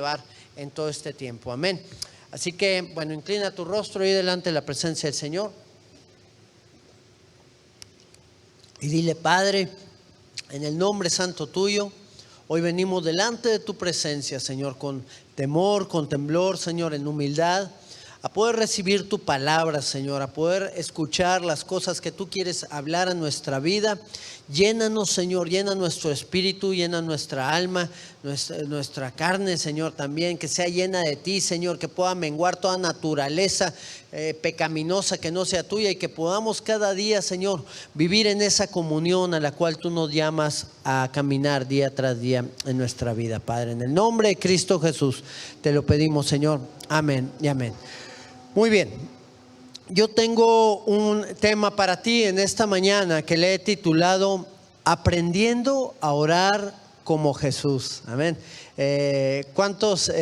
llevar en todo este tiempo. Amén. Así que, bueno, inclina tu rostro ahí delante de la presencia del Señor y dile: Padre, en el nombre santo tuyo, hoy venimos delante de tu presencia, Señor, con temor, con temblor, Señor, en humildad, a poder recibir tu palabra, Señor, a poder escuchar las cosas que tú quieres hablar a nuestra vida. Llénanos, Señor, llena nuestro espíritu, llena nuestra alma, nuestra carne, Señor, también, que sea llena de ti, Señor, que pueda menguar toda naturaleza pecaminosa que no sea tuya, y que podamos cada día, Señor, vivir en esa comunión a la cual tú nos llamas a caminar día tras día en nuestra vida, Padre. En el nombre de Cristo Jesús te lo pedimos, Señor. Amén y amén. Muy bien. Yo tengo un tema para ti en esta mañana que le he titulado Aprendiendo a orar como Jesús. Amén. ¿Cuántos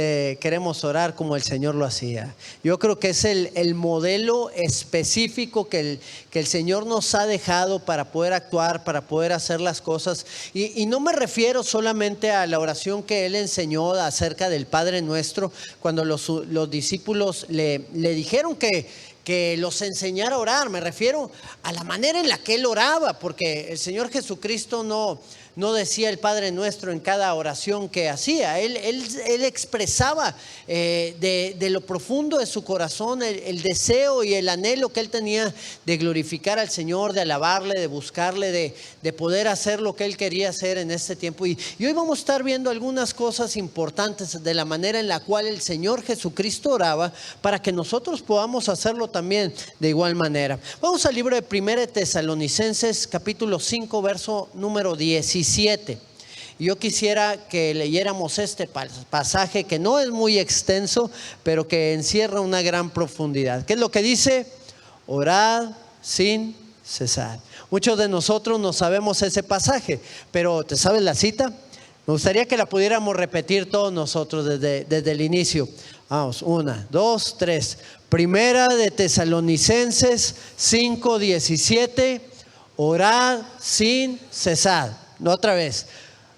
queremos orar como el Señor lo hacía? Yo creo que es el modelo específico que el Señor nos ha dejado para poder actuar, para poder hacer las cosas. Y no me refiero solamente a la oración que Él enseñó acerca del Padre Nuestro, cuando los discípulos le dijeron que los enseñara a orar. Me refiero a la manera en la que Él oraba, porque el Señor Jesucristo no decía el Padre Nuestro en cada oración que hacía. Él expresaba de lo profundo de su corazón el deseo y el anhelo que Él tenía de glorificar al Señor, de alabarle, de buscarle, de poder hacer lo que Él quería hacer en este tiempo. Y hoy vamos a estar viendo algunas cosas importantes de la manera en la cual el Señor Jesucristo oraba, para que nosotros podamos hacerlo también de igual manera. Vamos al libro de 1 Tesalonicenses capítulo 5 verso número 17. Yo quisiera que leyéramos este pasaje, que no es muy extenso, pero que encierra una gran profundidad. ¿Qué es lo que dice? Orad sin cesar. Muchos de nosotros no sabemos ese pasaje, pero ¿te sabes la cita? Me gustaría que la pudiéramos repetir todos nosotros desde el inicio. Vamos, 1, 2, 3. 1 Tesalonicenses 5:17. Orad sin cesar. Otra vez.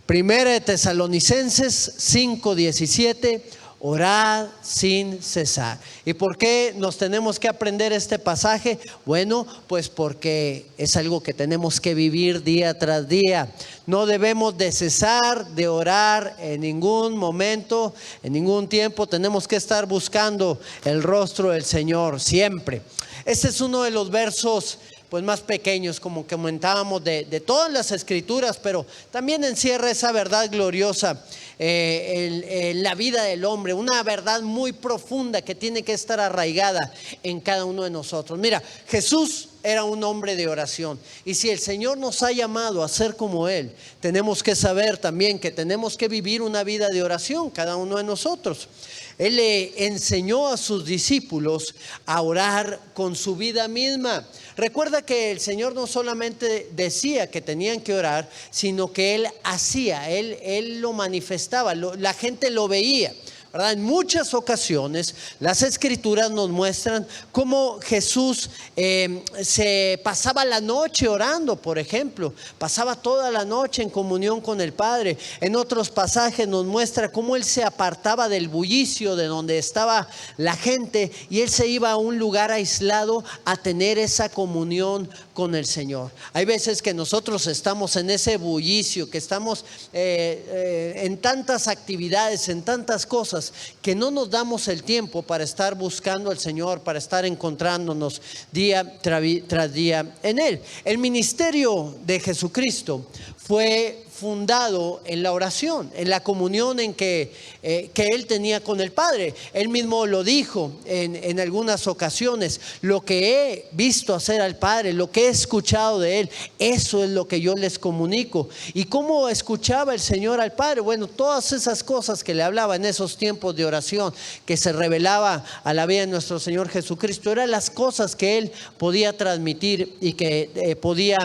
1 Tesalonicenses 5:17. Orad sin cesar. ¿Y por qué nos tenemos que aprender este pasaje? Bueno, pues porque es algo que tenemos que vivir día tras día. No debemos de cesar de orar en ningún momento, en ningún tiempo. Tenemos que estar buscando el rostro del Señor siempre. Este es uno de los versos pues más pequeños, como comentábamos, de todas las escrituras, pero también encierra esa verdad gloriosa en la vida del hombre, una verdad muy profunda que tiene que estar arraigada en cada uno de nosotros. Mira, Jesús era un hombre de oración, y si el Señor nos ha llamado a ser como Él, tenemos que saber también que tenemos que vivir una vida de oración, cada uno de nosotros. Él le enseñó a sus discípulos a orar con su vida misma. Recuerda que el Señor no solamente decía que tenían que orar, sino que Él hacía, Él lo manifestaba, la gente lo veía, ¿verdad? En muchas ocasiones las escrituras nos muestran cómo Jesús se pasaba la noche orando, por ejemplo, pasaba toda la noche en comunión con el Padre. En otros pasajes nos muestra cómo Él se apartaba del bullicio de donde estaba la gente, y Él se iba a un lugar aislado a tener esa comunión con el Señor. Hay veces que nosotros estamos en ese bullicio, que estamos en tantas actividades, en tantas cosas, que no nos damos el tiempo para estar buscando al Señor, para estar encontrándonos día tras día en Él. El ministerio de Jesucristo fue fundado en la oración, en la comunión que Él tenía con el Padre. Él mismo lo dijo en algunas ocasiones: lo que he visto hacer al Padre, lo que he escuchado de Él, eso es lo que yo les comunico. ¿Y cómo escuchaba el Señor al Padre? Bueno, todas esas cosas que le hablaba en esos tiempos de oración, que se revelaba a la vida de nuestro Señor Jesucristo, eran las cosas que Él podía transmitir y que podía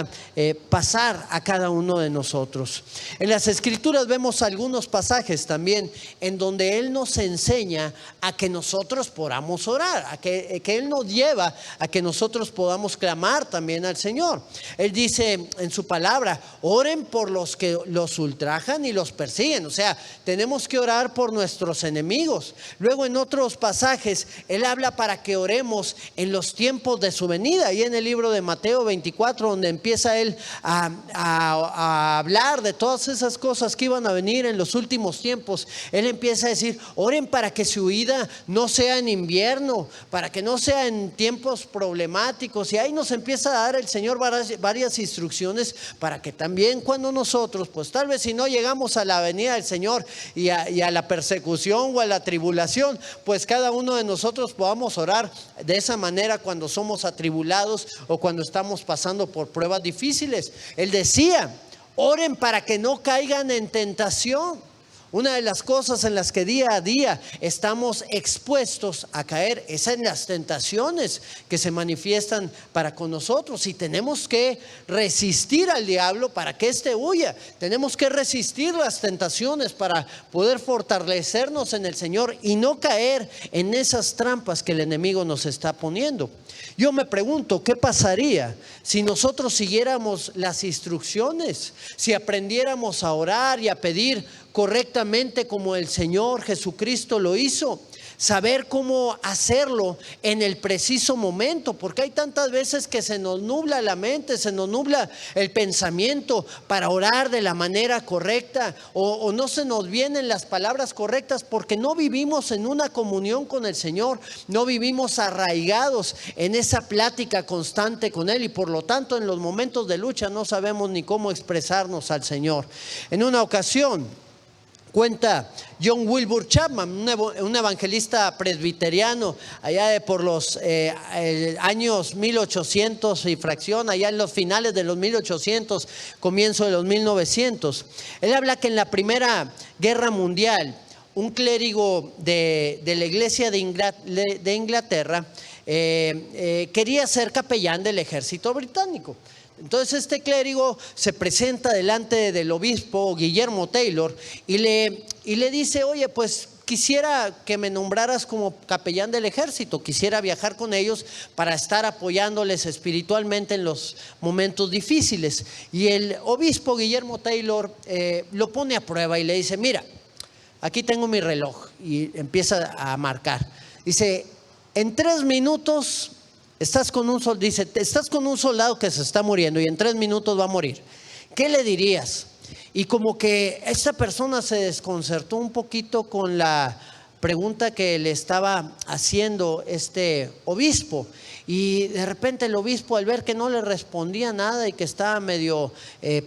pasar a cada uno de nosotros. nosotros. En las Escrituras vemos algunos pasajes también en donde Él nos enseña a que nosotros podamos orar, a que Él nos lleva a que nosotros podamos clamar también al Señor. Él dice en su palabra: oren por los que los ultrajan y los persiguen. O sea, tenemos que orar por nuestros enemigos. Luego en otros pasajes Él habla para que oremos en los tiempos de su venida. Y en el libro de Mateo 24, donde empieza Él a hablar de todas esas cosas que iban a venir en los últimos tiempos, Él empieza a decir: oren para que su huida no sea en invierno, para que no sea en tiempos problemáticos. Y ahí nos empieza a dar el Señor varias instrucciones para que también cuando nosotros, pues tal vez si no llegamos a la venida del Señor y a la persecución o a la tribulación, pues cada uno de nosotros podamos orar de esa manera cuando somos atribulados o cuando estamos pasando por pruebas difíciles. Él decía: oren para que no caigan en tentación. Una de las cosas en las que día a día estamos expuestos a caer es en las tentaciones que se manifiestan para con nosotros, y tenemos que resistir al diablo para que éste huya. Tenemos que resistir las tentaciones para poder fortalecernos en el Señor y no caer en esas trampas que el enemigo nos está poniendo. Yo me pregunto, ¿qué pasaría si nosotros siguiéramos las instrucciones? Si aprendiéramos a orar y a pedir correctamente como el Señor Jesucristo lo hizo. Saber cómo hacerlo en el preciso momento, porque hay tantas veces que se nos nubla la mente, se nos nubla el pensamiento para orar de la manera correcta, o no se nos vienen las palabras correctas porque no vivimos en una comunión con el Señor, no vivimos arraigados en esa plática constante con Él, y por lo tanto en los momentos de lucha no sabemos ni cómo expresarnos al Señor. En una ocasión cuenta John Wilbur Chapman, un evangelista presbiteriano, allá de por los años 1800 y fracción, allá en los finales de los 1800, comienzo de los 1900. Él habla que en la Primera Guerra Mundial, un clérigo de la iglesia de Inglaterra quería ser capellán del ejército británico. Entonces este clérigo se presenta delante del obispo Guillermo Taylor y le dice: oye, pues quisiera que me nombraras como capellán del ejército, quisiera viajar con ellos para estar apoyándoles espiritualmente en los momentos difíciles. Y el obispo Guillermo Taylor lo pone a prueba y le dice: mira, aquí tengo mi reloj, y empieza a marcar. Dice: en 3 minutos estás con un soldado que se está muriendo y en 3 minutos va a morir. ¿Qué le dirías? Y como que esta persona se desconcertó un poquito con la pregunta que le estaba haciendo este obispo. Y de repente el obispo, al ver que no le respondía nada y que estaba medio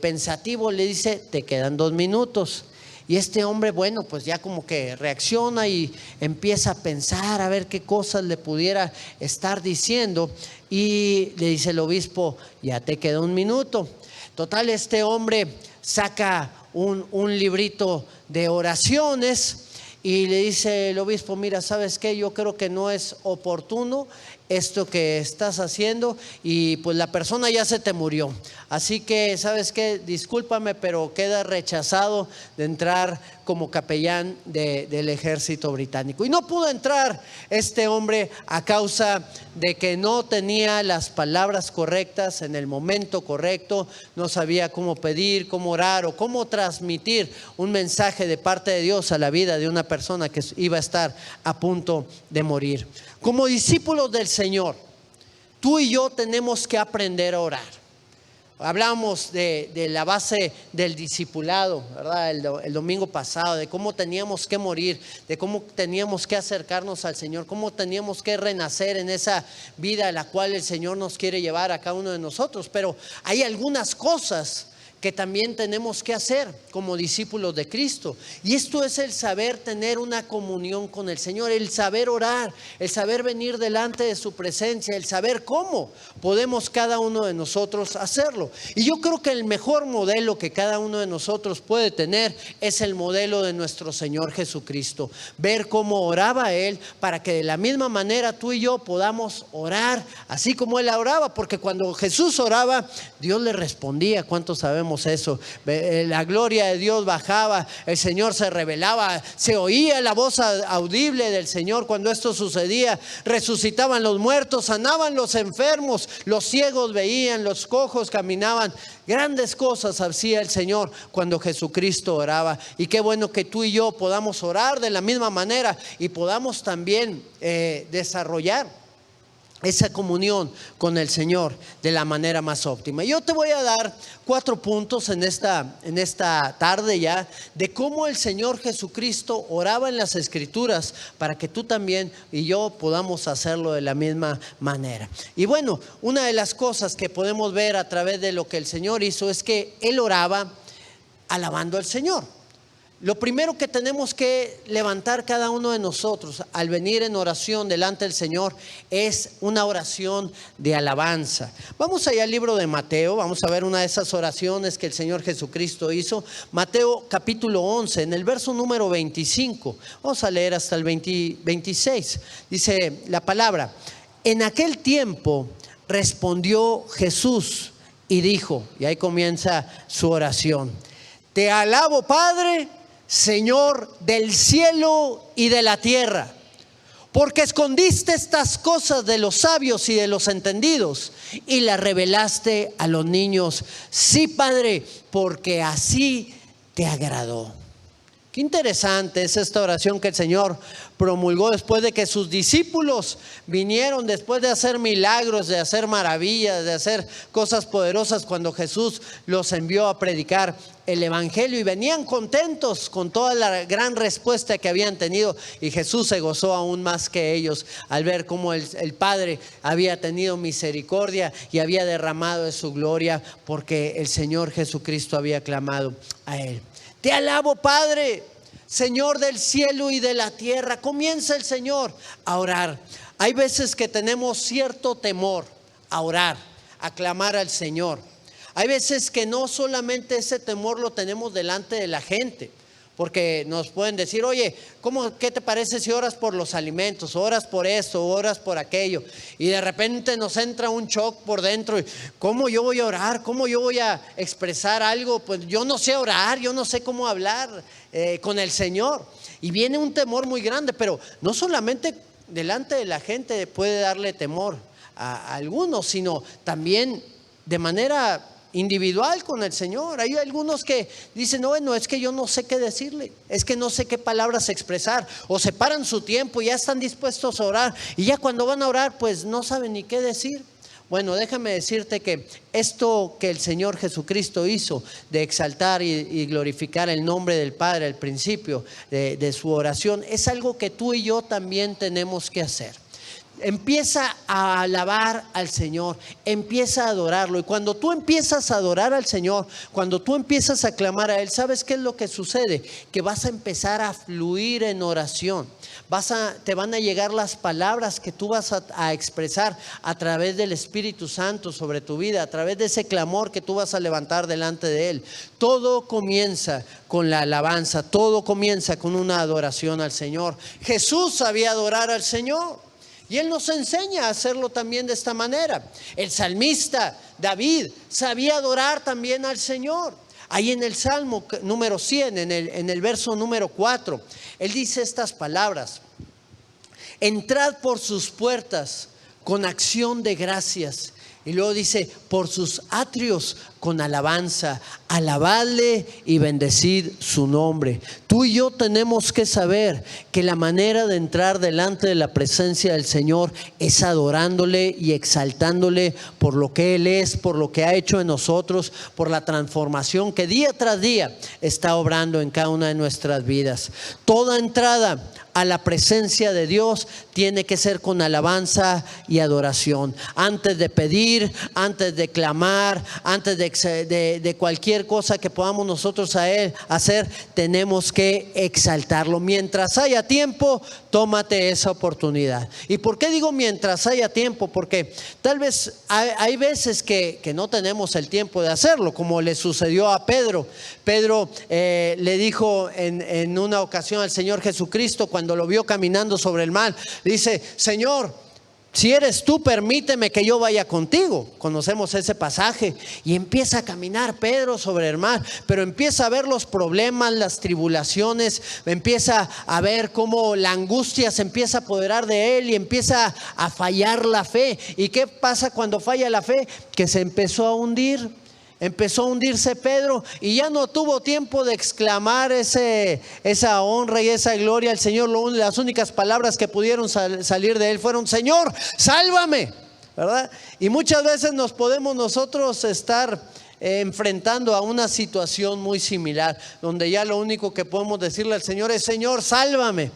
pensativo, le dice: te quedan 2 minutos. Y este hombre, bueno, pues ya como que reacciona y empieza a pensar a ver qué cosas le pudiera estar diciendo. Y le dice el obispo: ya te queda 1 minuto. Total, este hombre saca un librito de oraciones y le dice el obispo: mira, ¿sabes qué? Yo creo que no es oportuno esto que estás haciendo, y pues la persona ya se te murió, así que ¿sabes qué? Discúlpame, pero queda rechazado de entrar como capellán del ejército británico. Y no pudo entrar este hombre a causa de que no tenía las palabras correctas en el momento correcto, no sabía cómo pedir, cómo orar o cómo transmitir un mensaje de parte de Dios a la vida de una persona que iba a estar a punto de morir. Como discípulos del Señor, tú y yo tenemos que aprender a orar. Hablamos de la base del discipulado, ¿verdad? El domingo pasado, de cómo teníamos que morir, de cómo teníamos que acercarnos al Señor, cómo teníamos que renacer en esa vida a la cual el Señor nos quiere llevar a cada uno de nosotros. Pero hay algunas cosas que también tenemos que hacer como discípulos de Cristo, y esto es el saber tener una comunión con el Señor, el saber orar, el saber venir delante de su presencia, el saber cómo podemos cada uno de nosotros hacerlo. Y yo creo que el mejor modelo que cada uno de nosotros puede tener es el modelo de nuestro Señor Jesucristo, ver cómo oraba Él, para que de la misma manera tú y yo podamos orar así como Él oraba, porque cuando Jesús oraba, Dios le respondía. ¿Cuántos sabemos veíamos eso. La gloria de Dios bajaba, el Señor se revelaba, se oía la voz audible del Señor cuando esto sucedía. Resucitaban los muertos, sanaban los enfermos, los ciegos veían, los cojos caminaban. Grandes cosas hacía el Señor cuando Jesucristo oraba. Y qué bueno que tú y yo podamos orar de la misma manera y podamos también desarrollar esa comunión con el Señor de la manera más óptima. Yo te voy a dar 4 puntos en esta tarde ya de cómo el Señor Jesucristo oraba en las Escrituras para que tú también y yo podamos hacerlo de la misma manera. Y bueno, una de las cosas que podemos ver a través de lo que el Señor hizo es que Él oraba alabando al Señor. Lo primero que tenemos que levantar cada uno de nosotros al venir en oración delante del Señor es una oración de alabanza. Vamos allá al libro de Mateo, vamos a ver una de esas oraciones que el Señor Jesucristo hizo. Mateo capítulo 11, en el verso número 25, vamos a leer hasta el 26. Dice la palabra: en aquel tiempo respondió Jesús y dijo, y ahí comienza su oración: te alabo, Padre, Señor del cielo y de la tierra, porque escondiste estas cosas de los sabios y de los entendidos y las revelaste a los niños. Sí, Padre, porque así te agradó. Qué interesante es esta oración que el Señor promulgó después de que sus discípulos vinieron, después de hacer milagros, de hacer maravillas, de hacer cosas poderosas, cuando Jesús los envió a predicar el evangelio, y venían contentos con toda la gran respuesta que habían tenido, y Jesús se gozó aún más que ellos al ver cómo el Padre había tenido misericordia y había derramado de su gloria, porque el Señor Jesucristo había clamado a Él. Te alabo, Padre, Señor del cielo y de la tierra. Comienza el Señor a orar. Hay veces que tenemos cierto temor a orar, a clamar al Señor. Hay veces que no solamente ese temor lo tenemos delante de la gente, porque nos pueden decir, oye, ¿qué te parece si oras por los alimentos? Oras por esto, oras por aquello. Y de repente nos entra un shock por dentro. ¿Cómo yo voy a orar? ¿Cómo yo voy a expresar algo? Pues yo no sé orar, yo no sé cómo hablar con el Señor. Y viene un temor muy grande, pero no solamente delante de la gente puede darle temor a algunos, sino también de manera individual con el Señor. Hay algunos que dicen, no, bueno, es que yo no sé qué decirle, es que no sé qué palabras expresar, o se paran su tiempo y ya están dispuestos a orar, y ya cuando van a orar pues no saben ni qué decir. Bueno, déjame decirte que esto que el Señor Jesucristo hizo de exaltar y glorificar el nombre del Padre al principio de su oración es algo que tú y yo también tenemos que hacer. Empieza a alabar al Señor, empieza a adorarlo. Y cuando tú empiezas a adorar al Señor, cuando tú empiezas a clamar a Él, ¿sabes qué es lo que sucede? Que vas a empezar a fluir en oración. Te van a llegar las palabras que tú vas a expresar a través del Espíritu Santo sobre tu vida, a través de ese clamor que tú vas a levantar delante de Él. Todo comienza con la alabanza, todo comienza con una adoración al Señor. Jesús sabía adorar al Señor, y Él nos enseña a hacerlo también de esta manera. El salmista David sabía adorar también al Señor. Ahí en el Salmo número 100, en el verso número 4, él dice estas palabras: entrad por sus puertas con acción de gracias. Y luego dice, por sus atrios con alabanza, alabadle y bendecid su nombre. Tú y yo tenemos que saber que la manera de entrar delante de la presencia del Señor es adorándole y exaltándole por lo que Él es, por lo que ha hecho en nosotros, por la transformación que día tras día está obrando en cada una de nuestras vidas. Toda entrada a la presencia de Dios tiene que ser con alabanza y adoración. Antes de pedir, antes de clamar, antes de cualquier cosa que podamos nosotros a Él hacer, tenemos que exaltarlo. Mientras haya tiempo, tómate esa oportunidad. ¿Y por qué digo mientras haya tiempo? Porque tal vez hay veces que no tenemos el tiempo de hacerlo, como le sucedió a Pedro. Pedro le dijo en una ocasión al Señor Jesucristo, cuando lo vio caminando sobre el mar, dice, Señor, Si eres tú, permíteme que yo vaya contigo. Conocemos ese pasaje. Y empieza a caminar Pedro sobre el mar, pero empieza a ver los problemas, las tribulaciones, empieza a ver cómo la angustia se empieza a apoderar de él y empieza a fallar la fe. ¿Y qué pasa cuando falla la fe? Que se empezó a hundir. Empezó a hundirse Pedro y ya no tuvo tiempo de exclamar esa honra y esa gloria al Señor. Las únicas palabras que pudieron salir de él fueron: Señor, sálvame, ¿verdad? Y muchas veces nos podemos nosotros estar enfrentando a una situación muy similar, donde ya lo único que podemos decirle al Señor es: Señor, sálvame.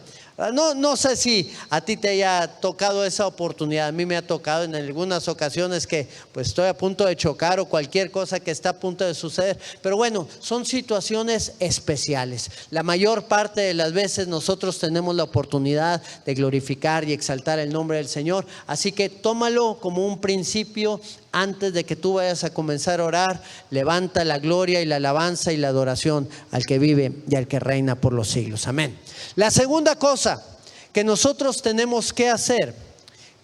No sé si a ti te haya tocado esa oportunidad. A mí me ha tocado en algunas ocasiones que pues estoy a punto de chocar o cualquier cosa que está a punto de suceder. Pero bueno, son situaciones especiales. La mayor parte de las veces nosotros tenemos la oportunidad de glorificar y exaltar el nombre del Señor. Así que tómalo como un principio. Antes de que tú vayas a comenzar a orar, levanta la gloria y la alabanza y la adoración al que vive y al que reina por los siglos. Amén. La segunda cosa que nosotros tenemos que hacer,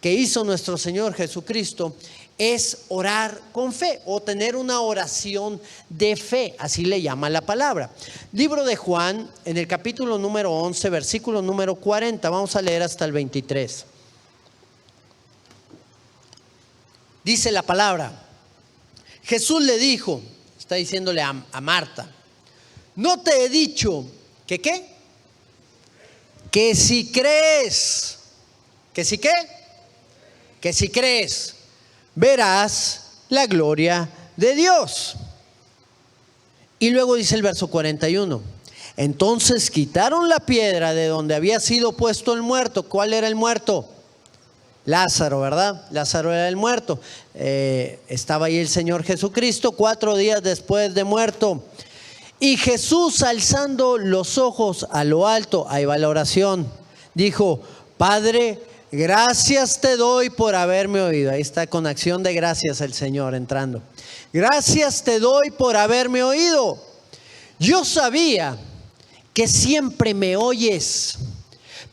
que hizo nuestro Señor Jesucristo, es orar con fe o tener una oración de fe, así le llama la palabra. Libro de Juan, en el capítulo número 11, versículo número 40, vamos a leer hasta el 23. Dice la palabra: Jesús le dijo, está diciéndole a Marta: ¿no te he dicho que qué? Que si crees, que si qué, que si crees, verás la gloria de Dios. Y luego dice el verso 41: entonces quitaron la piedra de donde había sido puesto el muerto. ¿Cuál era el muerto? Lázaro, ¿verdad? Lázaro era el muerto. Estaba ahí el Señor Jesucristo 4 días después de muerto. Y Jesús, alzando los ojos a lo alto, ahí va la oración, dijo: Padre, gracias te doy por haberme oído. Ahí está, con acción de gracias el Señor entrando. Gracias te doy por haberme oído. Yo sabía que siempre me oyes,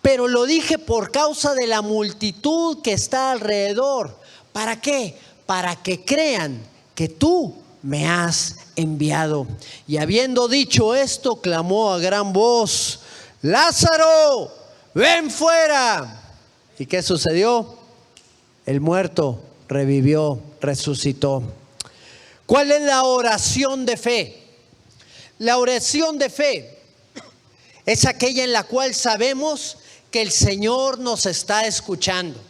pero lo dije por causa de la multitud que está alrededor. ¿Para qué? Para que crean que tú me has enviado. Y habiendo dicho esto, clamó a gran voz: Lázaro, ven fuera. ¿Y qué sucedió? El muerto revivió, resucitó. ¿Cuál es la oración de fe? La oración de fe es aquella en la cual sabemos que el Señor nos está escuchando.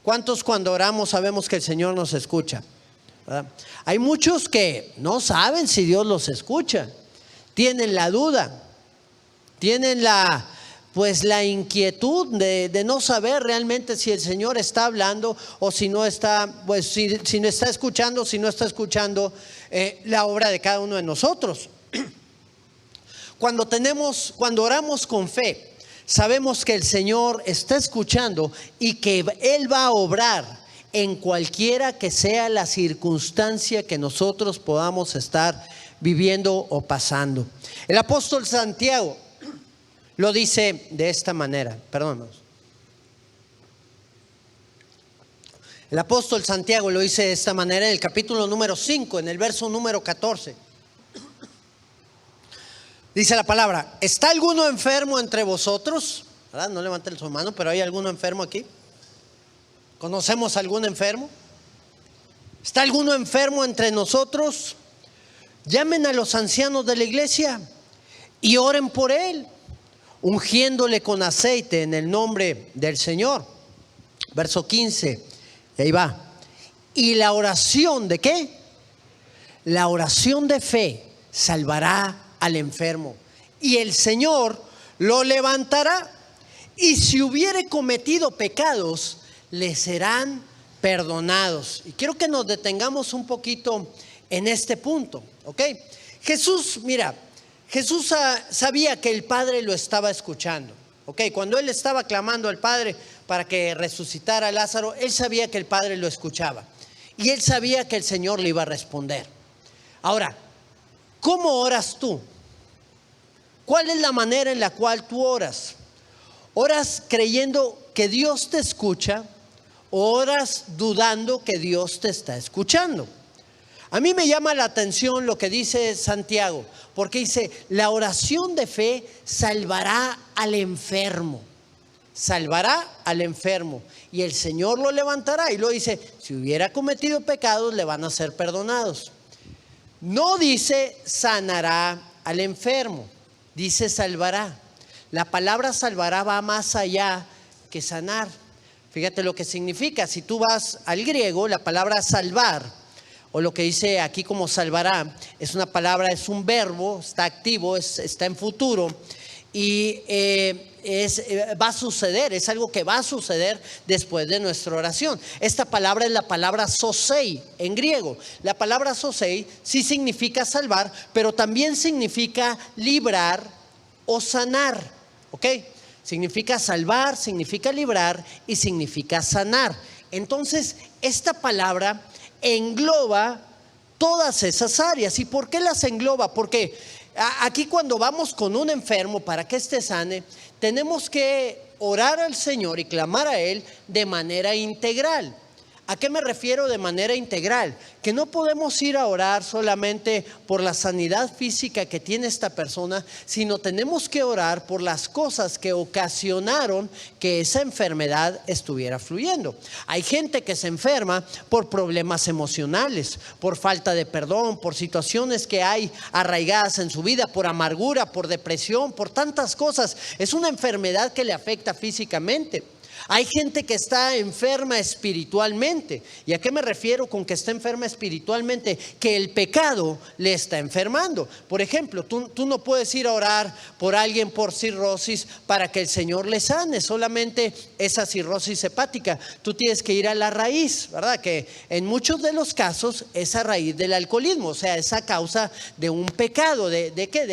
¿Cuántos cuando oramos sabemos que el Señor nos escucha? ¿Verdad? Hay muchos que no saben si Dios los escucha, tienen la duda, tienen la inquietud de no saber realmente si el Señor está hablando o si no está, pues si no está escuchando, si no está escuchando la obra de cada uno de nosotros. Cuando oramos con fe, sabemos que el Señor está escuchando y que Él va a obrar en cualquiera que sea la circunstancia que nosotros podamos estar viviendo o pasando. El apóstol Santiago lo dice de esta manera. El apóstol Santiago lo dice de esta manera en el capítulo número 5, en el verso número 14. Dice la palabra: ¿está alguno enfermo entre vosotros? ¿Verdad? No levanten su mano, pero ¿hay alguno enfermo aquí? ¿Conocemos a algún enfermo? ¿Está alguno enfermo entre nosotros? Llamen a los ancianos de la iglesia y oren por él, ungiéndole con aceite en el nombre del Señor. Verso 15, y ahí va. ¿Y la oración de qué? La oración de fe salvará al enfermo, y el Señor lo levantará. Y si hubiere cometido pecados, le serán perdonados. Y quiero que nos detengamos un poquito en este punto, ¿ok? Jesús sabía que el Padre lo estaba escuchando, ¿ok? Cuando Él estaba clamando al Padre para que resucitara a Lázaro, Él sabía que el Padre lo escuchaba. Y Él sabía que el Señor le iba a responder. Ahora, ¿cómo oras tú? ¿Cuál es la manera en la cual tú oras? ¿Oras creyendo que Dios te escucha oras dudando que Dios te está escuchando. A mí me llama la atención lo que dice Santiago, porque dice, la oración de fe salvará al enfermo. Salvará al enfermo y el Señor lo levantará. Y luego dice, si hubiera cometido pecados, le van a ser perdonados. No dice sanará al enfermo, dice salvará. La palabra salvará va más allá que sanar. Fíjate lo que significa. Si tú vas al griego, la palabra salvar, o lo que dice aquí como salvará, es una palabra, es un verbo, está activo, está en futuro. Y va a suceder, es algo que va a suceder después de nuestra oración. Esta palabra es la palabra sosei en griego. La palabra sosei sí significa salvar, pero también significa librar o sanar. ¿Ok? Significa salvar, significa librar y significa sanar. Entonces, esta palabra engloba todas esas áreas. ¿Y por qué las engloba? Porque aquí cuando vamos con un enfermo para que éste sane, tenemos que orar al Señor y clamar a Él de manera integral. ¿A qué me refiero de manera integral? Que no podemos ir a orar solamente por la sanidad física que tiene esta persona, sino tenemos que orar por las cosas que ocasionaron que esa enfermedad estuviera fluyendo. Hay gente que se enferma por problemas emocionales, por falta de perdón, por situaciones que hay arraigadas en su vida, por amargura, por depresión, por tantas cosas. Es una enfermedad que le afecta físicamente. Hay gente que está enferma espiritualmente. ¿Y a qué me refiero con que está enferma espiritualmente? Que el pecado le está enfermando. Por ejemplo, tú no puedes ir a orar por alguien por cirrosis para que el Señor le sane, solamente esa cirrosis hepática. Tú tienes que ir a la raíz, ¿verdad? Que en muchos de los casos es a raíz del alcoholismo, o sea, es a causa de un pecado. ¿De qué?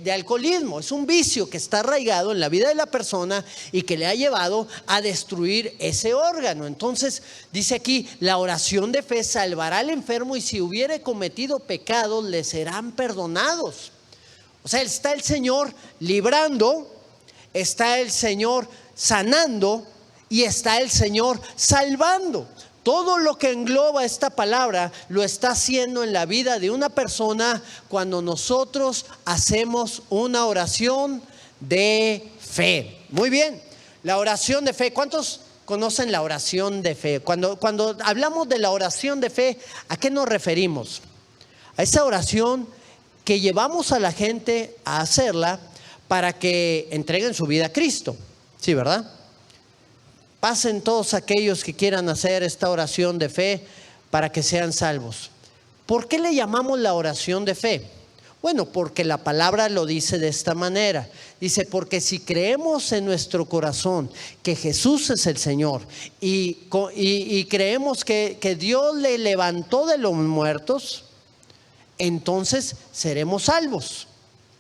De alcoholismo. Es un vicio que está arraigado en la vida de la persona y que le ha llevado a destruir ese órgano. Entonces dice aquí, la oración de fe salvará al enfermo y si hubiere cometido pecados le serán perdonados. O sea, está el Señor librando, está el Señor sanando y está el Señor salvando. Todo lo que engloba esta palabra lo está haciendo en la vida de una persona cuando nosotros hacemos una oración de fe. Muy bien. La oración de fe, ¿cuántos conocen la oración de fe? Cuando hablamos de la oración de fe, ¿a qué nos referimos? A esa oración que llevamos a la gente a hacerla para que entreguen su vida a Cristo. Sí, ¿verdad? Pasen todos aquellos que quieran hacer esta oración de fe para que sean salvos. ¿Por qué le llamamos la oración de fe? Bueno, porque la palabra lo dice de esta manera. Dice, porque si creemos en nuestro corazón que Jesús es el Señor y creemos que Dios le levantó de los muertos, entonces seremos salvos,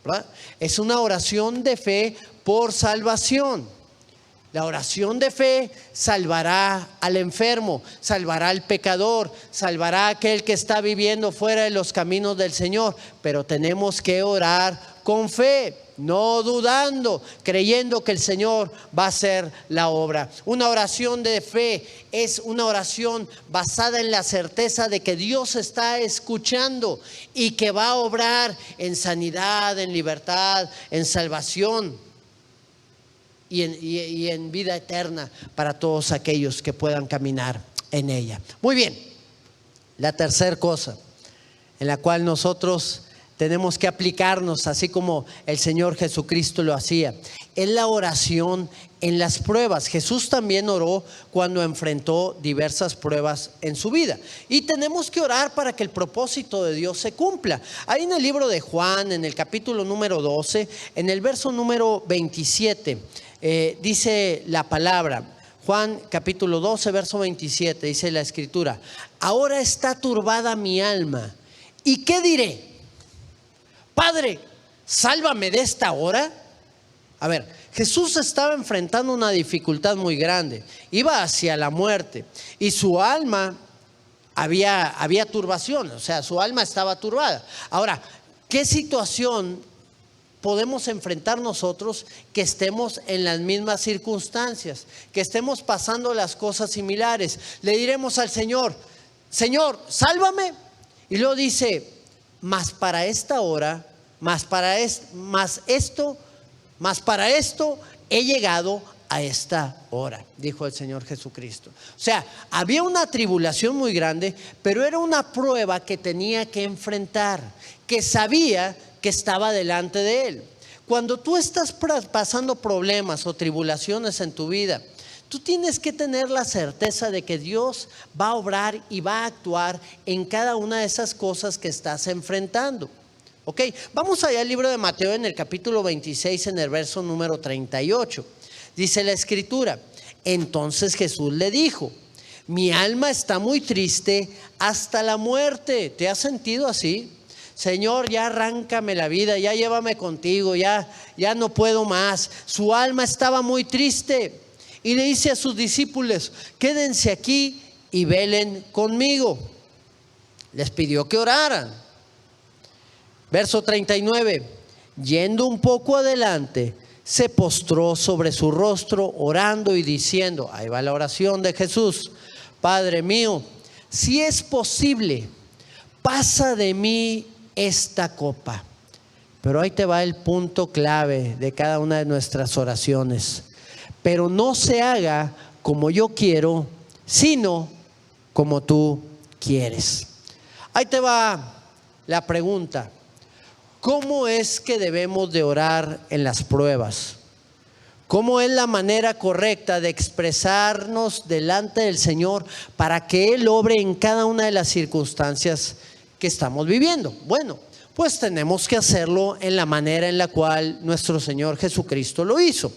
¿verdad? Es una oración de fe por salvación. La oración de fe salvará al enfermo, salvará al pecador, salvará a aquel que está viviendo fuera de los caminos del Señor. Pero tenemos que orar con fe, no dudando, creyendo que el Señor va a hacer la obra. Una oración de fe es una oración basada en la certeza de que Dios está escuchando y que va a obrar en sanidad, en libertad, en salvación. Y en vida eterna para todos aquellos que puedan caminar en ella. Muy bien, la tercera cosa en la cual nosotros tenemos que aplicarnos, así como el Señor Jesucristo lo hacía, es la oración en las pruebas. Jesús también oró cuando enfrentó diversas pruebas en su vida. Y tenemos que orar para que el propósito de Dios se cumpla. Ahí en el libro de Juan, en el capítulo número 12, en el verso número 27, dice la palabra, Juan capítulo 12, verso 27, dice la escritura: ahora está turbada mi alma, ¿y qué diré? Padre, sálvame de esta hora. A ver, Jesús estaba enfrentando una dificultad muy grande, iba hacia la muerte y su alma había turbación, o sea, su alma estaba turbada. Ahora, ¿qué situación podemos enfrentar nosotros que estemos en las mismas circunstancias, que estemos pasando las cosas similares. Le diremos al Señor: Señor, sálvame. Y luego dice: mas para esta hora, mas para esto he llegado a esta hora, dijo el Señor Jesucristo. O sea, había una tribulación muy grande, pero era una prueba que tenía que enfrentar, que sabía que estaba delante de él. Cuando tú estás pasando problemas o tribulaciones en tu vida, tú tienes que tener la certeza de que Dios va a obrar y va a actuar en cada una de esas cosas que estás enfrentando. Ok, vamos allá al libro de Mateo en el capítulo 26, en el verso número 38. Dice la escritura: entonces Jesús le dijo: mi alma está muy triste hasta la muerte. ¿Te has sentido así? Señor, ya arráncame la vida, ya llévame contigo, ya no puedo más. Su alma estaba muy triste y le dice a sus discípulos: quédense aquí y velen conmigo. Les pidió que oraran. Verso 39: yendo un poco adelante, se postró sobre su rostro orando y diciendo, ahí va la oración de Jesús: Padre mío, si es posible, pasa de mí esta copa. Pero ahí te va el punto clave de cada una de nuestras oraciones: pero no se haga como yo quiero, sino como tú quieres. Ahí te va la pregunta: ¿cómo es que debemos de orar en las pruebas? ¿Cómo es la manera correcta de expresarnos delante del Señor para que Él obre en cada una de las circunstancias que estamos viviendo? Bueno, pues tenemos que hacerlo en la manera en la cual nuestro Señor Jesucristo lo hizo.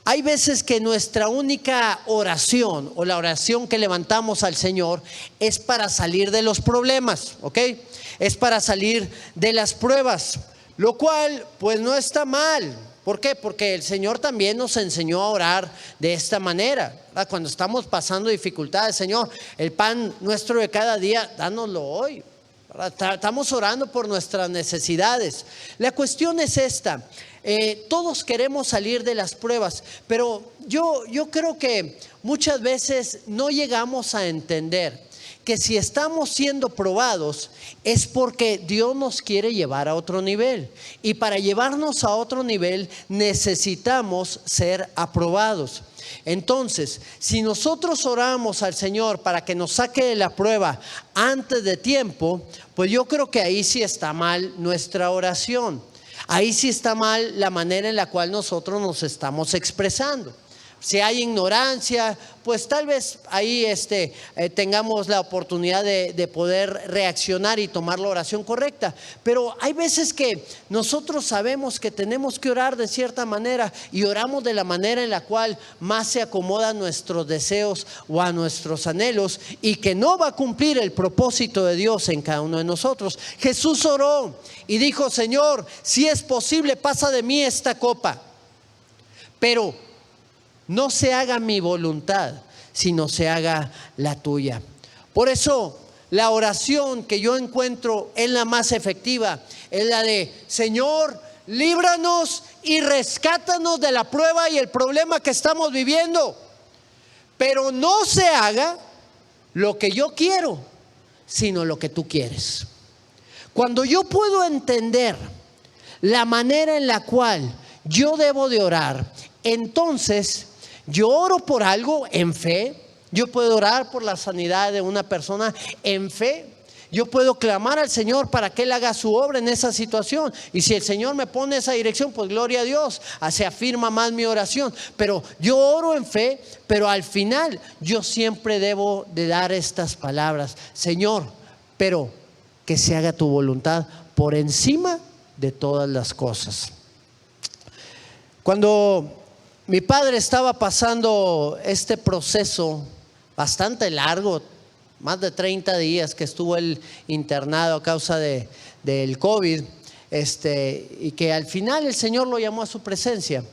Hay veces que nuestra única oración o la oración que levantamos al Señor es para salir de los problemas, ¿ok? Es para salir de las pruebas, lo cual pues no está mal. ¿Por qué? Porque el Señor también nos enseñó a orar de esta manera, ¿verdad? Cuando estamos pasando dificultades: Señor, el pan nuestro de cada día, dánoslo hoy, ¿verdad? Estamos orando por nuestras necesidades. La cuestión es esta: todos queremos salir de las pruebas, pero yo creo que muchas veces no llegamos a entender que si estamos siendo probados es porque Dios nos quiere llevar a otro nivel, y para llevarnos a otro nivel necesitamos ser aprobados. Entonces, si nosotros oramos al Señor para que nos saque de la prueba antes de tiempo, pues yo creo que ahí sí está mal nuestra oración. Ahí sí está mal la manera en la cual nosotros nos estamos expresando. Si hay ignorancia, pues tal vez ahí tengamos la oportunidad de poder reaccionar y tomar la oración correcta. Pero hay veces que nosotros sabemos que tenemos que orar de cierta manera y oramos de la manera en la cual más se acomodan nuestros deseos o a nuestros anhelos, y que no va a cumplir el propósito de Dios en cada uno de nosotros. Jesús oró y dijo: Señor, si es posible, pasa de mí esta copa, pero no se haga mi voluntad, sino se haga la tuya. Por eso la oración que yo encuentro es la más efectiva, es la de: Señor, líbranos y rescátanos de la prueba y el problema que estamos viviendo, pero no se haga lo que yo quiero, sino lo que tú quieres. Cuando yo puedo entender la manera en la cual yo debo de orar, entonces yo oro por algo en fe. Yo puedo orar por la sanidad de una persona en fe. Yo puedo clamar al Señor para que Él haga su obra en esa situación. Y si el Señor me pone esa dirección, pues gloria a Dios, se afirma más mi oración. Pero yo oro en fe, pero al final yo siempre debo de dar estas palabras: Señor, pero que se haga tu voluntad por encima de todas las cosas. Cuando mi padre estaba pasando este proceso bastante largo, más de 30 días que estuvo él internado a causa del COVID, y que al final el Señor lo llamó a su presencia.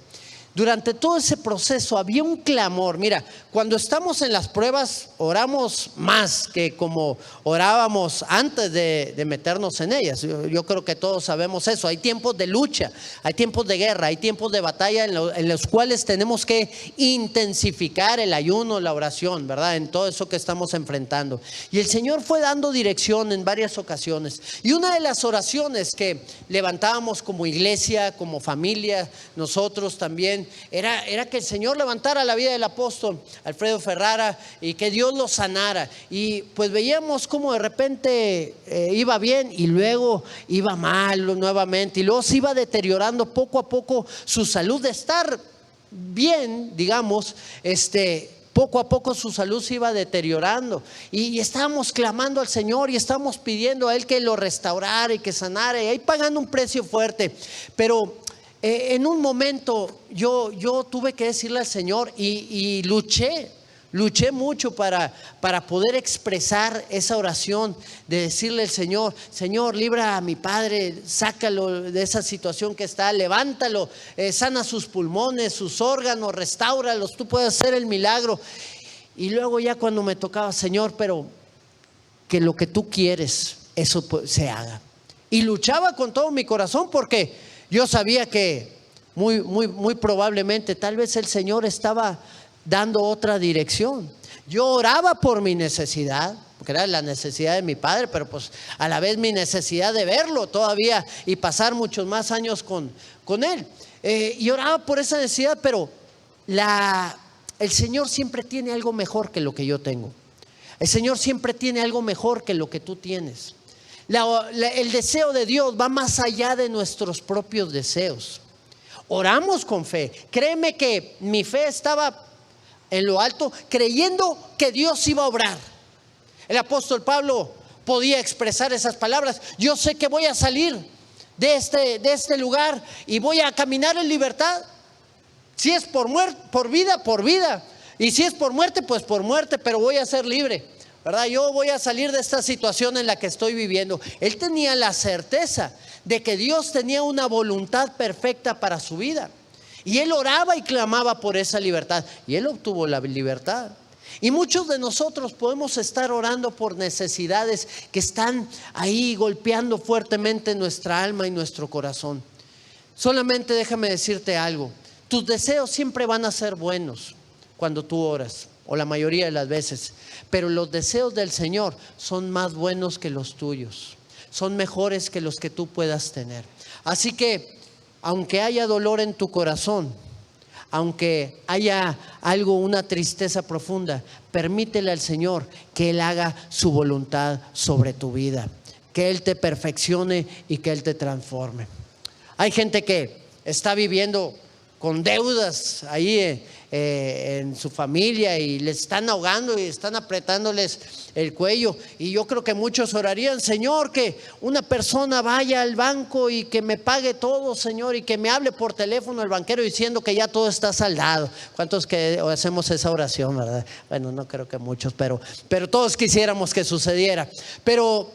durante todo ese proceso había un clamor. Mira, cuando estamos en las pruebas oramos más que como orábamos antes de meternos en ellas. Yo creo que todos sabemos eso. Hay tiempos de lucha, hay tiempos de guerra, hay tiempos de batalla en los cuales tenemos que intensificar el ayuno, la oración, ¿verdad? En todo eso que estamos enfrentando. Y el Señor fue dando dirección en varias ocasiones. Y una de las oraciones que levantábamos como iglesia, como familia, nosotros también, era que el Señor levantara la vida del apóstol Alfredo Ferrara y que Dios lo sanara. Y pues veíamos cómo de repente iba bien y luego iba mal nuevamente, y luego se iba deteriorando poco a poco su salud. De estar bien, digamos, poco a poco su salud se iba deteriorando, y estábamos clamando al Señor y estábamos pidiendo a Él que lo restaurara y que sanara, y ahí pagando un precio fuerte. Pero en un momento yo tuve que decirle al Señor, y luché mucho para poder expresar esa oración, de decirle al Señor: Señor, libra a mi padre, sácalo de esa situación que está, levántalo, sana sus pulmones, sus órganos, restáuralos, tú puedes hacer el milagro. Y luego ya cuando me tocaba: Señor, pero que lo que tú quieres, eso se haga. Y luchaba con todo mi corazón, porque yo sabía que muy probablemente, tal vez el Señor estaba dando otra dirección. Yo oraba por mi necesidad, porque era la necesidad de mi padre, pero pues a la vez mi necesidad de verlo todavía y pasar muchos más años con él. Y oraba por esa necesidad, pero el Señor siempre tiene algo mejor que lo que yo tengo. El Señor siempre tiene algo mejor que lo que tú tienes. El deseo de Dios va más allá de nuestros propios deseos. Oramos con fe. Créeme que mi fe estaba en lo alto, creyendo que Dios iba a obrar. El apóstol Pablo podía expresar esas palabras: yo sé que voy a salir de este lugar y voy a caminar en libertad. Si es por vida, por vida. Y si es por muerte, pues por muerte, pero voy a ser libre, ¿verdad? Yo voy a salir de esta situación en la que estoy viviendo. Él tenía la certeza de que Dios tenía una voluntad perfecta para su vida. Y él oraba y clamaba por esa libertad, y él obtuvo la libertad. Y muchos de nosotros podemos estar orando por necesidades que están ahí golpeando fuertemente nuestra alma y nuestro corazón. Solamente déjame decirte algo: tus deseos siempre van a ser buenos cuando tú oras, o la mayoría de las veces, pero los deseos del Señor son más buenos que los tuyos, son mejores que los que tú puedas tener. Así que aunque haya dolor en tu corazón, aunque haya una tristeza profunda, permítele al Señor que Él haga su voluntad sobre tu vida, que Él te perfeccione y que Él te transforme. Hay gente que está viviendo con deudas ahí en su familia, y le están ahogando y están apretándoles el cuello, y yo creo que muchos orarían: Señor, que una persona vaya al banco y que me pague todo, Señor, y que me hable por teléfono el banquero diciendo que ya todo está saldado. ¿Cuántos que hacemos esa oración, verdad? Bueno, no creo que muchos, pero todos quisiéramos que sucediera. Pero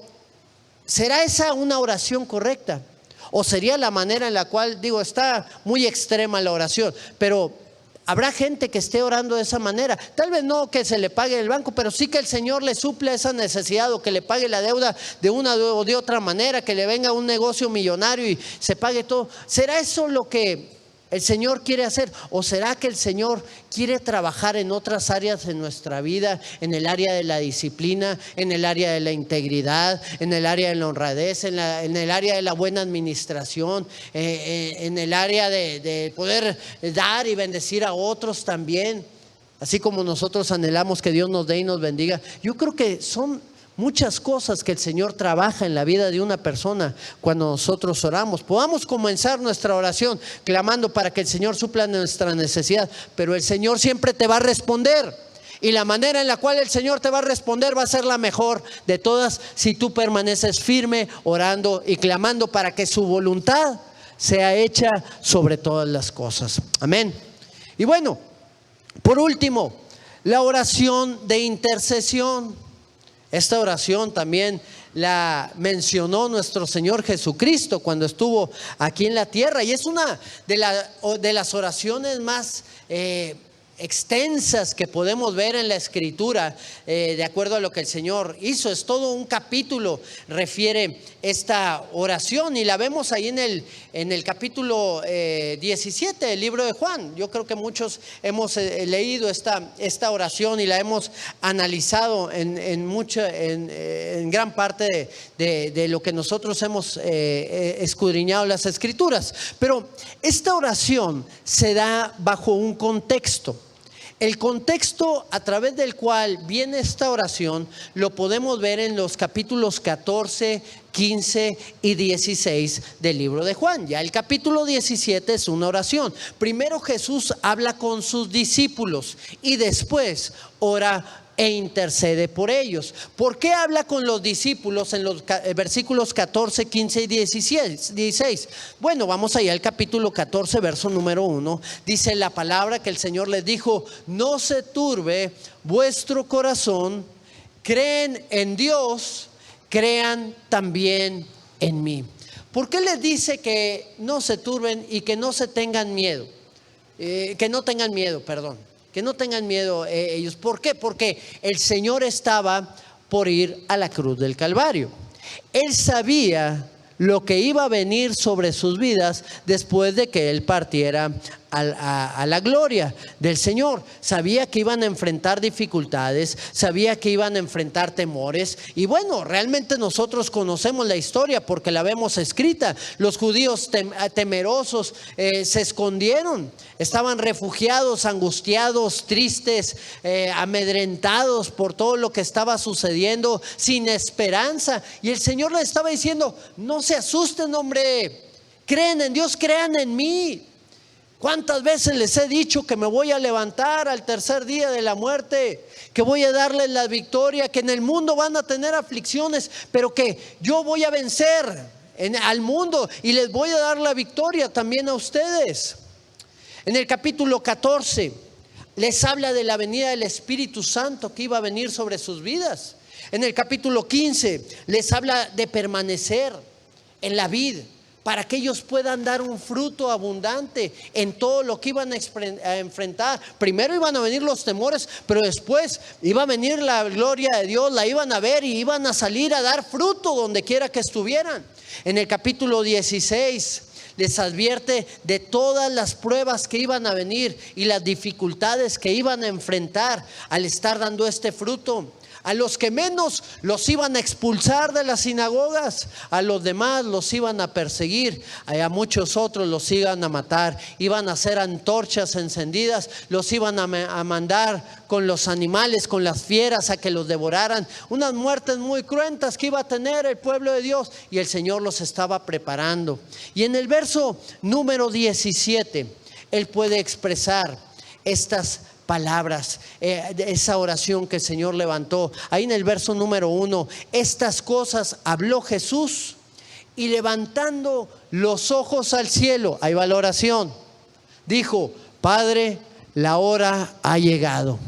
¿será esa una oración correcta? ¿O sería la manera en la cual, está muy extrema la oración, pero habrá gente que esté orando de esa manera? Tal vez no que se le pague el banco, pero sí que el Señor le suple esa necesidad, o que le pague la deuda de una o de otra manera, que le venga un negocio millonario y se pague todo. ¿Será eso lo que el Señor quiere hacer? ¿O será que el Señor quiere trabajar en otras áreas de nuestra vida, en el área de la disciplina, en el área de la integridad, en el área de la honradez, en el área de la buena administración, en el área de poder dar y bendecir a otros también, así como nosotros anhelamos que Dios nos dé y nos bendiga? Yo creo que son muchas cosas que el Señor trabaja en la vida de una persona cuando nosotros oramos. Podamos comenzar nuestra oración clamando para que el Señor supla nuestra necesidad, pero el Señor siempre te va a responder, y la manera en la cual el Señor te va a responder va a ser la mejor de todas, si tú permaneces firme orando y clamando para que su voluntad sea hecha sobre todas las cosas. Amén. Y bueno, por último, la oración de intercesión. Esta oración también la mencionó nuestro Señor Jesucristo cuando estuvo aquí en la tierra, y es una de las oraciones más extensas que podemos ver en la Escritura, de acuerdo a lo que el Señor hizo. Es todo un capítulo, refiere esta oración, y la vemos ahí en el capítulo 17 del libro de Juan. Yo creo que muchos hemos leído esta oración y la hemos analizado en gran parte de lo que nosotros hemos escudriñado las Escrituras. Pero esta oración se da bajo un contexto. El contexto a través del cual viene esta oración lo podemos ver en los capítulos 14, 15 y 16 del libro de Juan. Ya el capítulo 17 es una oración. Primero Jesús habla con sus discípulos y después ora e intercede por ellos. ¿Por qué habla con los discípulos en los versículos 14, 15 y 16? Bueno, vamos allá al capítulo 14, verso número 1. Dice la palabra que el Señor les dijo: no se turbe vuestro corazón, creen en Dios, crean también en mí. ¿Por qué les dice que no se turben y que no se tengan miedo? Que no tengan miedo, ellos. ¿Por qué? Porque el Señor estaba por ir a la cruz del Calvario. Él sabía lo que iba a venir sobre sus vidas después de que Él partiera a la gloria del Señor. Sabía que iban a enfrentar dificultades, sabía que iban a enfrentar temores. Y bueno, realmente nosotros conocemos la historia porque la vemos escrita. Los judíos temerosos se escondieron, estaban refugiados, angustiados, tristes, amedrentados por todo lo que estaba sucediendo, sin esperanza. Y el Señor les estaba diciendo: no se asusten, hombre, creen en Dios, crean en mí. ¿Cuántas veces les he dicho que me voy a levantar al tercer día de la muerte? Que voy a darles la victoria, que en el mundo van a tener aflicciones, pero que yo voy a vencer al mundo y les voy a dar la victoria también a ustedes. En el capítulo 14 les habla de la venida del Espíritu Santo que iba a venir sobre sus vidas. En el capítulo 15 les habla de permanecer en la vid, para que ellos puedan dar un fruto abundante en todo lo que iban a enfrentar. Primero iban a venir los temores, pero después iba a venir la gloria de Dios, la iban a ver y iban a salir a dar fruto donde quiera que estuvieran. En el capítulo 16 les advierte de todas las pruebas que iban a venir y las dificultades que iban a enfrentar al estar dando este fruto. A los que menos los iban a expulsar de las sinagogas, a los demás los iban a perseguir, a muchos otros los iban a matar, iban a hacer antorchas encendidas, los iban a mandar con los animales, con las fieras, a que los devoraran. Unas muertes muy cruentas que iba a tener el pueblo de Dios, y el Señor los estaba preparando. Y en el verso número 17 Él puede expresar estas palabras, esa oración que el Señor levantó. Ahí en el verso número 1, estas cosas habló Jesús y levantando los ojos al cielo, ahí va la oración, dijo: Padre, la hora ha llegado,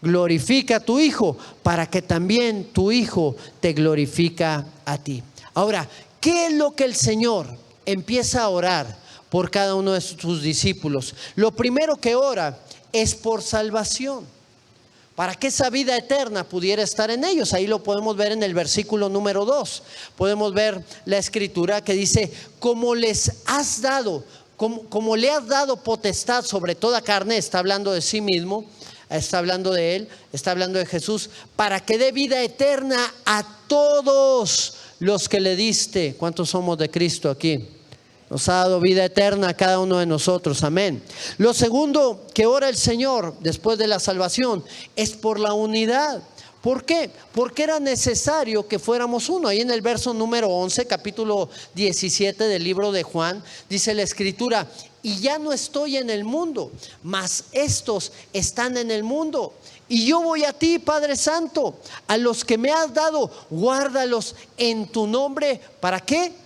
glorifica a tu Hijo para que también tu Hijo te glorifica a ti. Ahora, ¿qué es lo que el Señor empieza a orar por cada uno de sus discípulos? Lo primero que ora es por salvación, para que esa vida eterna pudiera estar en ellos. Ahí lo podemos ver en el versículo número 2. Podemos ver la escritura que dice: como les has dado, como le has dado potestad sobre toda carne. Está hablando de sí mismo, está hablando de Él, está hablando de Jesús, para que dé vida eterna a todos los que le diste. ¿Cuántos somos de Cristo aquí? Nos ha dado vida eterna a cada uno de nosotros, amén. Lo segundo que ora el Señor después de la salvación es por la unidad. ¿Por qué? Porque era necesario que fuéramos uno. Ahí en el verso número 11, capítulo 17 del libro de Juan, dice la escritura: y ya no estoy en el mundo, mas estos están en el mundo. Y yo voy a ti, Padre Santo, a los que me has dado, guárdalos en tu nombre. ¿Para qué?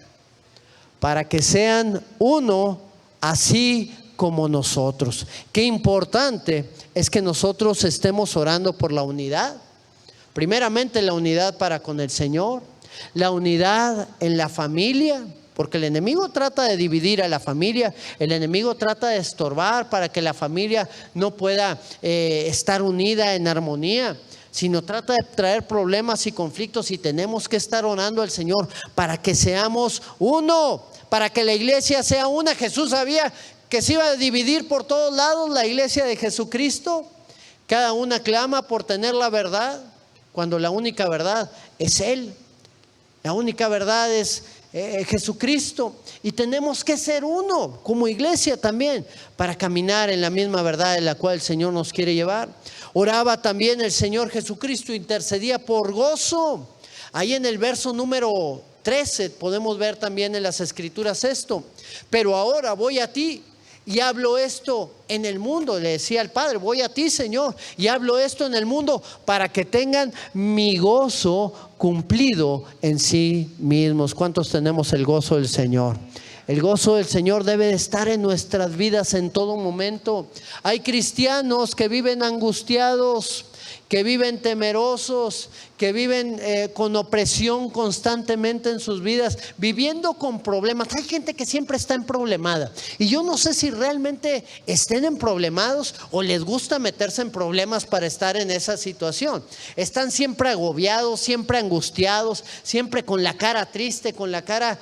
Para que sean uno, así como nosotros. Qué importante es que nosotros estemos orando por la unidad. Primeramente la unidad para con el Señor, la unidad en la familia, porque el enemigo trata de dividir a la familia, el enemigo trata de estorbar para que la familia no pueda estar unida en armonía, sino trata de traer problemas y conflictos, y tenemos que estar orando al Señor para que seamos uno, para que la iglesia sea una. Jesús sabía que se iba a dividir por todos lados la iglesia de Jesucristo. Cada una clama por tener la verdad, cuando la única verdad es Él. La única verdad es Jesucristo. Y tenemos que ser uno como iglesia también, para caminar en la misma verdad en la cual el Señor nos quiere llevar. Oraba también el Señor Jesucristo, intercedía por gozo. Ahí en el verso número 13 podemos ver también en las Escrituras esto. Pero ahora voy a ti y hablo esto en el mundo, le decía al Padre, voy a ti, Señor, y hablo esto en el mundo para que tengan mi gozo cumplido en sí mismos. ¿Cuántos tenemos el gozo del Señor? El gozo del Señor debe de estar en nuestras vidas en todo momento. Hay cristianos que viven angustiados, que viven temerosos, que viven con opresión constantemente en sus vidas, viviendo con problemas. Hay gente que siempre está en problemada, y yo no sé si realmente estén en problemados o les gusta meterse en problemas para estar en esa situación. Están siempre agobiados, siempre angustiados, siempre con la cara triste, con la cara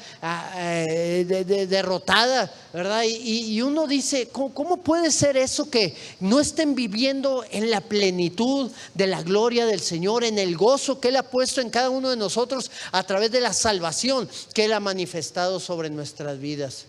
derrotada, ¿verdad? Y uno dice, ¿cómo puede ser eso, que no estén viviendo en la plenitud de la gloria del Señor, en el gozo que Él ha puesto en cada uno de nosotros a través de la salvación que Él ha manifestado sobre nuestras vidas?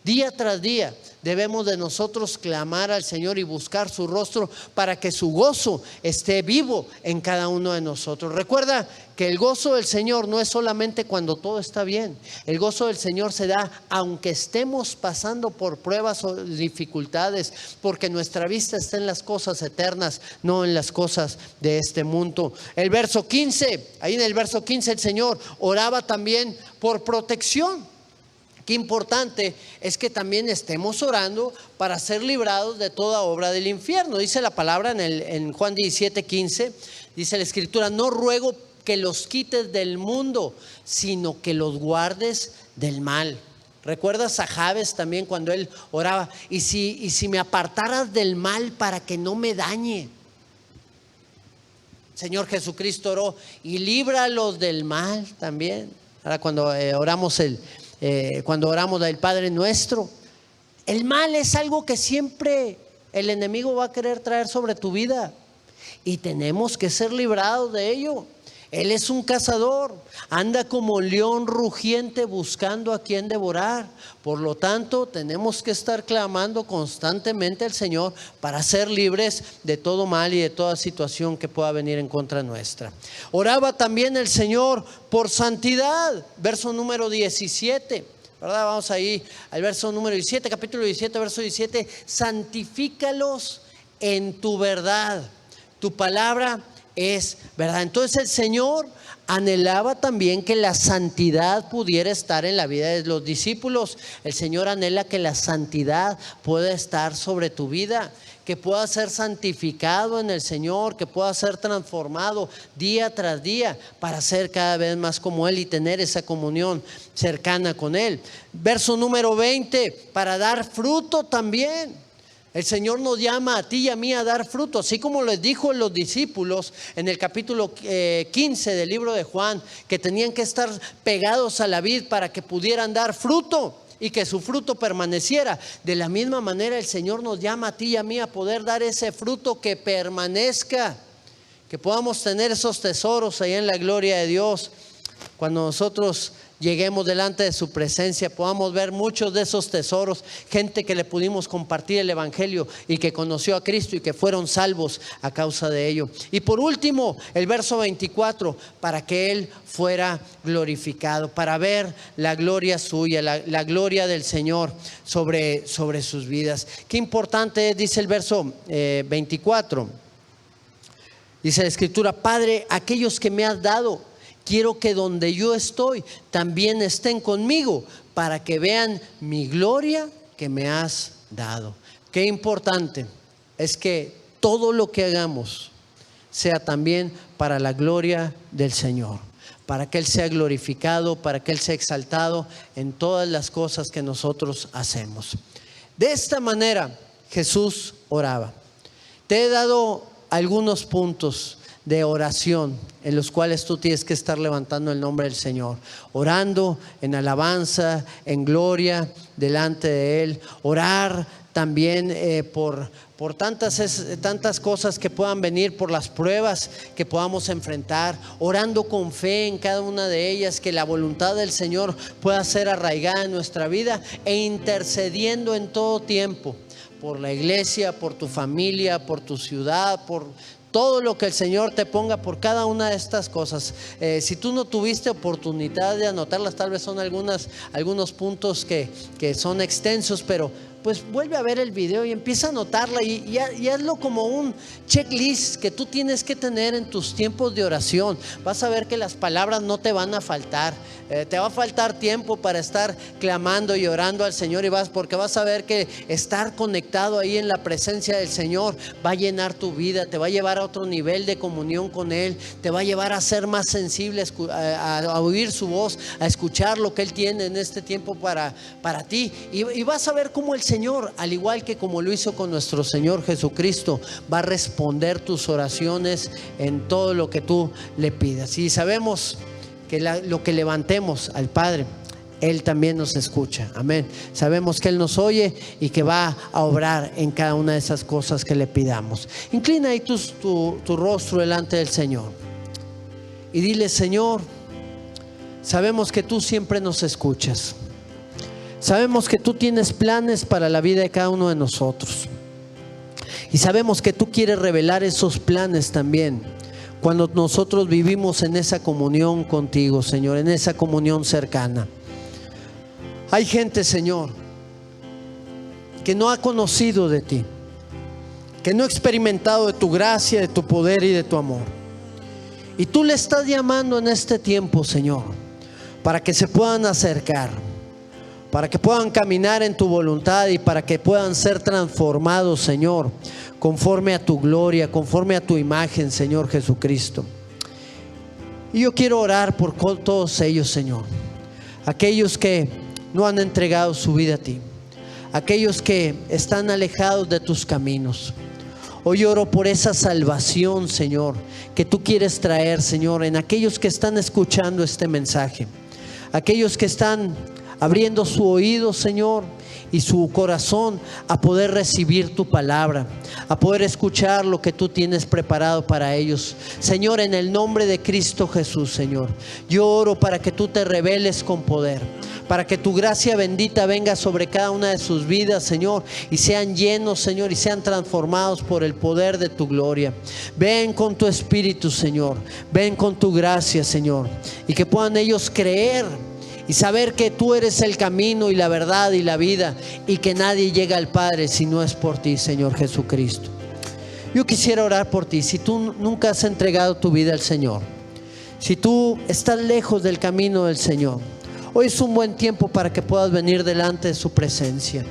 Día tras día debemos de nosotros clamar al Señor y buscar su rostro para que su gozo esté vivo en cada uno de nosotros. Recuerda que el gozo del Señor no es solamente cuando todo está bien. El gozo del Señor se da aunque estemos pasando por pruebas o dificultades, porque nuestra vista está en las cosas eternas, no en las cosas de este mundo. El verso 15, ahí en el verso 15 el Señor oraba también por protección. Qué importante es que también estemos orando para ser librados de toda obra del infierno. Dice la palabra en Juan 17:15, dice la Escritura, no ruego que los quites del mundo, sino que los guardes del mal. ¿Recuerdas a Jabes también cuando él oraba? Y si me apartaras del mal para que no me dañe. Señor Jesucristo oró, y líbralos del mal también. Ahora cuando oramos del Padre Nuestro, el mal es algo que siempre el enemigo va a querer traer sobre tu vida, y tenemos que ser librados de ello. Él es un cazador, anda como león rugiente buscando a quien devorar. Por lo tanto, tenemos que estar clamando constantemente al Señor para ser libres de todo mal y de toda situación que pueda venir en contra nuestra. Oraba también el Señor por santidad, verso número 17, ¿verdad? Vamos ahí al verso número 17, capítulo 17, verso 17. Santifícalos en tu verdad, tu palabra es verdad. Entonces el Señor anhelaba también que la santidad pudiera estar en la vida de los discípulos. El Señor anhela que la santidad pueda estar sobre tu vida, que pueda ser santificado en el Señor, que pueda ser transformado día tras día para ser cada vez más como Él y tener esa comunión cercana con Él. Verso número 20, para dar fruto también. El Señor nos llama a ti y a mí a dar fruto, así como les dijo a los discípulos en el capítulo 15 del libro de Juan, que tenían que estar pegados a la vid para que pudieran dar fruto y que su fruto permaneciera. De la misma manera el Señor nos llama a ti y a mí a poder dar ese fruto que permanezca, que podamos tener esos tesoros ahí en la gloria de Dios. Cuando nosotros lleguemos delante de su presencia, podamos ver muchos de esos tesoros, gente que le pudimos compartir el evangelio y que conoció a Cristo y que fueron salvos a causa de ello. Y por último, el verso 24, para que Él fuera glorificado, para ver la gloria suya, la gloria del Señor sobre sus vidas. Qué importante es, dice el verso 24, dice la Escritura, Padre, aquellos que me has dado, quiero que donde yo estoy también estén conmigo, para que vean mi gloria que me has dado. Qué importante es que todo lo que hagamos sea también para la gloria del Señor, para que Él sea glorificado, para que Él sea exaltado en todas las cosas que nosotros hacemos. De esta manera Jesús oraba. Te he dado algunos puntos de oración en los cuales tú tienes que estar levantando el nombre del Señor, orando en alabanza, en gloria delante de Él, orar también por tantas cosas que puedan venir, por las pruebas que podamos enfrentar, orando con fe en cada una de ellas, que la voluntad del Señor pueda ser arraigada en nuestra vida, e intercediendo en todo tiempo por la iglesia, por tu familia, por tu ciudad, por todo lo que el Señor te ponga, por cada una de estas cosas. Si tú no tuviste oportunidad de anotarlas, tal vez son algunos puntos que son extensos, pero pues vuelve a ver el video y empieza a anotarla y hazlo como un checklist que tú tienes que tener en tus tiempos de oración. Vas a ver que las palabras no te van a faltar. Te va a faltar tiempo para estar clamando y orando al Señor, porque vas a ver que estar conectado ahí en la presencia del Señor va a llenar tu vida, te va a llevar a otro nivel de comunión con Él, te va a llevar a ser más sensible, a oír su voz, a escuchar lo que Él tiene en este tiempo para ti, y vas a ver cómo el Señor, al igual que como lo hizo con nuestro Señor Jesucristo, va a responder tus oraciones en todo lo que tú le pidas. Y sabemos que lo que levantemos al Padre, Él también nos escucha. Amén. Sabemos que Él nos oye y que va a obrar en cada una de esas cosas que le pidamos. Inclina ahí tu rostro delante del Señor y dile: Señor, sabemos que tú siempre nos escuchas. Sabemos que tú tienes planes para la vida de cada uno de nosotros. Y sabemos que tú quieres revelar esos planes también cuando nosotros vivimos en esa comunión contigo, Señor, en esa comunión cercana. Hay gente, Señor, que no ha conocido de ti, que no ha experimentado de tu gracia, de tu poder y de tu amor. Y tú le estás llamando en este tiempo, Señor, para que se puedan acercar, para que puedan caminar en tu voluntad y para que puedan ser transformados, Señor, conforme a tu gloria, conforme a tu imagen, Señor Jesucristo. Y yo quiero orar por todos ellos, Señor, aquellos que no han entregado su vida a ti, aquellos que están alejados de tus caminos. Hoy oro por esa salvación, Señor, que tú quieres traer, Señor, en aquellos que están escuchando este mensaje, aquellos que están abriendo su oído, Señor, y su corazón a poder recibir tu palabra, a poder escuchar lo que tú tienes preparado para ellos. Señor, en el nombre de Cristo Jesús, Señor, yo oro para que tú te reveles con poder, para que tu gracia bendita venga sobre cada una de sus vidas, Señor, y sean llenos, Señor, y sean transformados por el poder de tu gloria. Ven con tu Espíritu, Señor, ven con tu gracia, Señor, y que puedan ellos creer y saber que tú eres el camino y la verdad y la vida, y que nadie llega al Padre si no es por ti, Señor Jesucristo. Yo quisiera orar por ti. Si tú nunca has entregado tu vida al Señor, si tú estás lejos del camino del Señor, hoy es un buen tiempo para que puedas venir delante de su presencia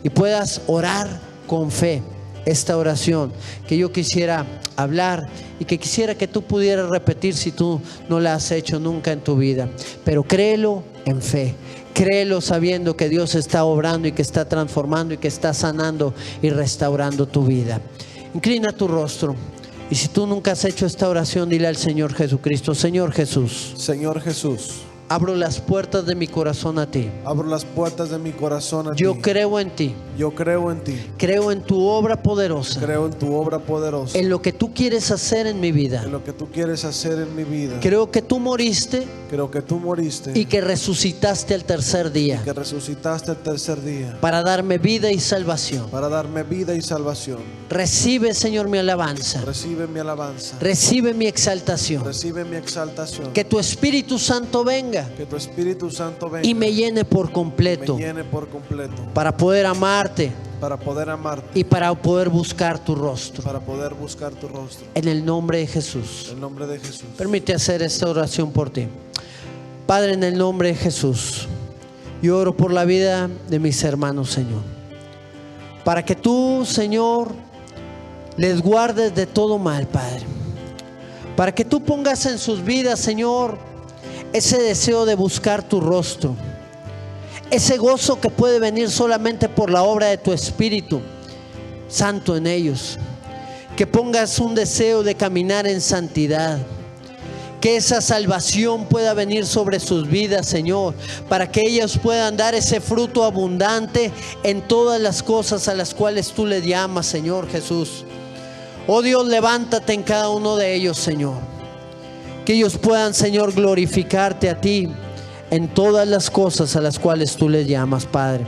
y puedas orar con fe esta oración que yo quisiera hablar y que quisiera que tú pudieras repetir si tú no la has hecho nunca en tu vida. Pero créelo en fe, créelo sabiendo que Dios está obrando y que está transformando y que está sanando y restaurando tu vida. Inclina tu rostro. Y si tú nunca has hecho esta oración, dile al Señor Jesucristo: Señor Jesús, Señor Jesús, abro las puertas de mi corazón a ti. abro las puertas de mi corazón a ti. Yo creo en ti. Yo creo en ti. Creo en tu obra poderosa. Creo en tu obra poderosa. En lo que tú quieres hacer en mi vida. En lo que tú quieres hacer en mi vida. Creo que tú moriste Creo que tú moriste. y que resucitaste al tercer día Que resucitaste el tercer día. para darme vida y salvación. Para darme vida y salvación. Recibe, Señor, mi alabanza. Recibe mi alabanza. Recibe mi exaltación. Recibe mi exaltación. Que tu Espíritu Santo venga Que tu Espíritu Santo venga y me llene por completo, me llene por completo, para poder amarte para poder amarte y para poder buscar tu rostro. para poder buscar tu rostro. En el nombre de Jesús. En el nombre de Jesús. Permite hacer esta oración por ti. Padre, en el nombre de Jesús, yo oro por la vida de mis hermanos, Señor, para que tú, Señor, les guardes de todo mal, Padre, para que tú pongas en sus vidas, Señor, ese deseo de buscar tu rostro, ese gozo que puede venir solamente por la obra de tu Espíritu Santo en ellos. Que pongas un deseo de caminar en santidad, que esa salvación pueda venir sobre sus vidas, Señor, para que ellos puedan dar ese fruto abundante en todas las cosas a las cuales tú les llamas, Señor Jesús. Oh Dios, levántate en cada uno de ellos, Señor. Que ellos puedan, Señor, glorificarte a ti en todas las cosas a las cuales tú les llamas, Padre.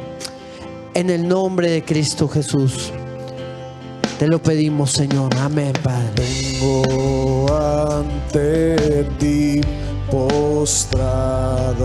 En el nombre de Cristo Jesús te lo pedimos, Señor. Amén, Padre. Vengo ante ti postrado.